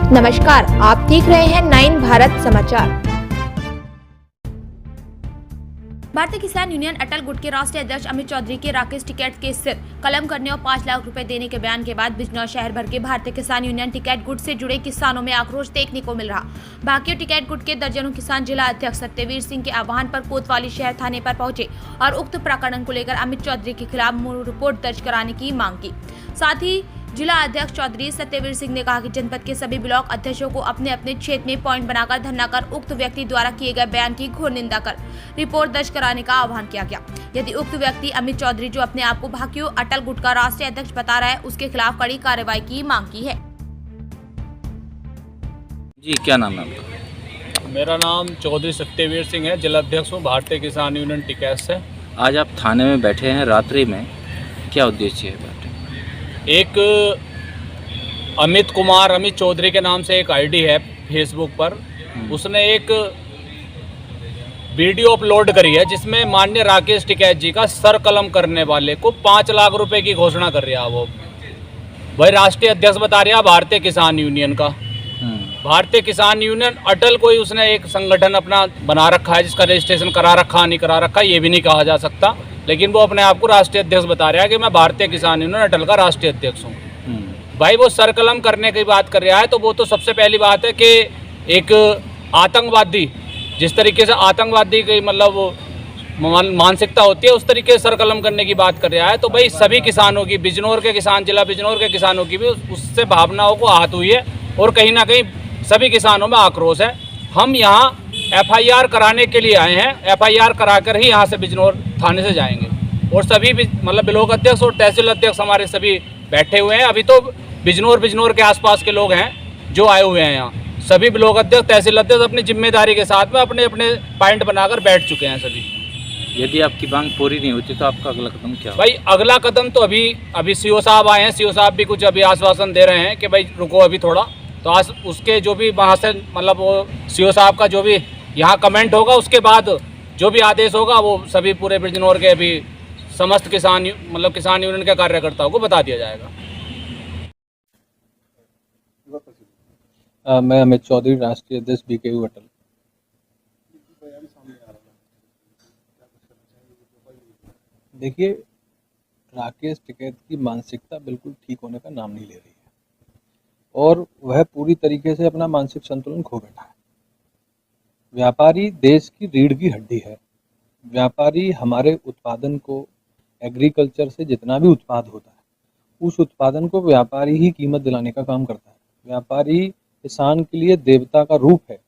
नमस्कार, आप देख रहे हैं 9 भारत समाचार। भारतीय किसान यूनियन अटल गुट के राष्ट्रीय अध्यक्ष अमित चौधरी के राकेश टिकैत के सिर कलम करने और 5 लाख रुपए देने के बयान के बाद बिजनौर शहर भर के भारतीय किसान यूनियन टिकैत गुट से जुड़े किसानों में आक्रोश देखने को मिल रहा। भाकियों टिकैत गुट के दर्जनों किसान जिला अध्यक्ष सत्यवीर सिंह के आह्वान पर कोतवाली शहर थाने पर पहुंचे और उक्त प्रकरण को लेकर अमित चौधरी के खिलाफ रिपोर्ट दर्ज कराने की मांग की। साथ ही जिला अध्यक्ष चौधरी सत्यवीर सिंह ने कहा कि जनपद के सभी ब्लॉक अध्यक्षों को अपने अपने क्षेत्र में पॉइंट बनाकर धरना कर उक्त व्यक्ति द्वारा किए गए बयान की घोर निंदा कर रिपोर्ट दर्ज कराने का आह्वान किया गया। यदि उक्त व्यक्ति अमित चौधरी जो अपने आप को भाकियों अटल गुट का राष्ट्रीय अध्यक्ष बता रहा है, उसके खिलाफ कड़ी कार्रवाई की मांग की है। जी, क्या नाम है आपका? मेरा नाम चौधरी सत्यवीर सिंह है, जिला अध्यक्ष हूँ भारतीय किसान यूनियन टिकैत से। आज आप थाने में बैठे हैं रात्रि में, क्या उद्देश्य है बैठे? एक अमित चौधरी के नाम से एक आईडी है फेसबुक पर, उसने एक वीडियो अपलोड करी है जिसमें माननीय राकेश टिकैत जी का सर कलम करने वाले को 5 लाख रुपए की घोषणा कर रहा है। वो भाई राष्ट्रीय अध्यक्ष बता रहा भारतीय किसान यूनियन का। भारतीय किसान यूनियन अटल कोई उसने एक संगठन अपना बना रखा है जिसका रजिस्ट्रेशन करा रखा नहीं करा रखा ये भी नहीं कहा जा सकता, लेकिन वो अपने आप को राष्ट्रीय अध्यक्ष बता रहा है कि मैं भारतीय किसान यूनियन अटल का राष्ट्रीय अध्यक्ष हूँ। भाई वो सरकलम करने की बात कर रहा है तो वो तो सबसे पहली बात है कि एक आतंकवादी, जिस तरीके से आतंकवादी की मतलब मानसिकता होती है उस तरीके से सरकलम करने की बात कर रहा है। तो भाई सभी किसानों की, बिजनौर के किसान, जिला बिजनौर के किसानों की भी उससे भावनाओं को आहत हुई है और कहीं ना कहीं सभी किसानों में आक्रोश है। हम यहाँ FIR कराने के लिए आए हैं, FIR कराकर ही यहाँ से बिजनौर थाने से जाएंगे और सभी मतलब ब्लॉक अध्यक्ष और तहसील अध्यक्ष हमारे सभी बैठे हुए हैं। अभी तो बिजनौर के आसपास के लोग हैं जो आए हुए हैं यहाँ। सभी ब्लॉक अध्यक्ष, तहसील अध्यक्ष अपनी जिम्मेदारी के साथ में अपने अपने पॉइंट बनाकर बैठ चुके हैं सभी। यदि आपकी मांग पूरी नहीं होती तो आपका अगला कदम क्या होगा? भाई अगला कदम तो अभी CO साहब आए हैं, CO साहब भी कुछ अभी आश्वासन दे रहे हैं कि भाई रुको अभी थोड़ा, तो आज उसके जो भी वहाँ से मतलब वो CO साहब का जो भी यहाँ कमेंट होगा उसके बाद जो भी आदेश होगा वो सभी पूरे बिजनौर के अभी समस्त किसान यूनियन के कार्यकर्ताओं को बता दिया जाएगा। मैं अमित चौधरी, राष्ट्रीय अध्यक्ष BKU अटल। देखिए, राकेश टिकैत की मानसिकता बिल्कुल ठीक होने का नाम नहीं ले रही है और वह पूरी तरीके से अपना मानसिक संतुलन खो बैठा है। व्यापारी देश की रीढ़ की हड्डी है। व्यापारी हमारे उत्पादन को, एग्रीकल्चर से जितना भी उत्पाद होता है उस उत्पादन को व्यापारी ही कीमत दिलाने का काम करता है। व्यापारी किसान के लिए देवता का रूप है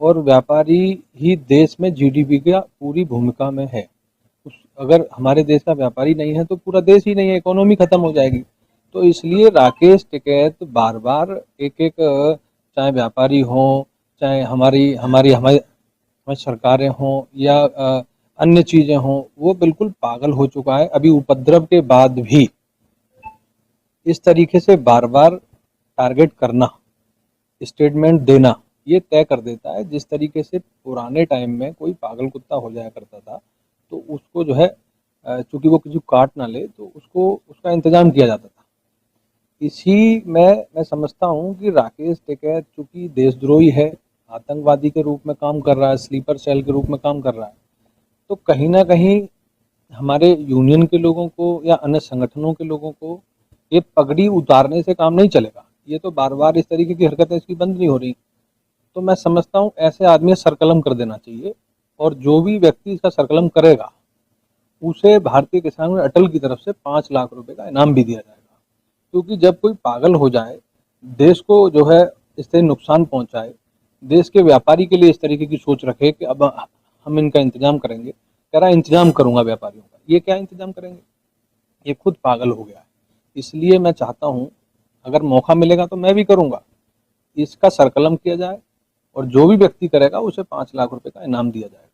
और व्यापारी ही देश में GDP का पूरी भूमिका में है। अगर हमारे देश का व्यापारी नहीं है तो पूरा देश ही नहीं है, इकोनॉमी खत्म हो जाएगी। तो इसलिए राकेश टिकैत बार बार एक चाहे व्यापारी हों, चाहे हमारी सरकारें हों या अन्य चीज़ें हों, वो बिल्कुल पागल हो चुका है। अभी उपद्रव के बाद भी इस तरीके से बार बार टारगेट करना, स्टेटमेंट देना, ये तय कर देता है। जिस तरीके से पुराने टाइम में कोई पागल कुत्ता हो जाया करता था तो उसको जो है चूँकि वो किसी को काट ना ले तो उसका इंतज़ाम किया जाता था। इसी में मैं समझता हूँ कि राकेश टिकैत चूँकि देशद्रोही है, आतंकवादी के रूप में काम कर रहा है, स्लीपर सेल के रूप में काम कर रहा है, तो कहीं ना कहीं हमारे यूनियन के लोगों को या अन्य संगठनों के लोगों को ये पगड़ी उतारने से काम नहीं चलेगा। ये तो बार बार इस तरीके की हरकतें इसकी बंद नहीं हो रही। तो मैं समझता हूँ ऐसे आदमी सरकलम कर देना चाहिए और जो भी व्यक्ति इसका सरकलम करेगा उसे भारतीय किसान अटल की तरफ से 5 लाख रुपए का इनाम भी दिया जाएगा। क्योंकि जब कोई पागल हो जाए, देश को जो है इससे नुकसान पहुँचाए, देश के व्यापारी के लिए इस तरीके की सोच रखे कि अब हम इनका इंतजाम करेंगे, कह रहा इंतजाम करूंगा व्यापारियों का, ये क्या इंतजाम करेंगे? ये खुद पागल हो गया है। इसलिए मैं चाहता हूँ अगर मौका मिलेगा तो मैं भी करूंगा, इसका सरकलम किया जाए और जो भी व्यक्ति करेगा उसे 5 लाख रुपए का इनाम दिया जाएगा।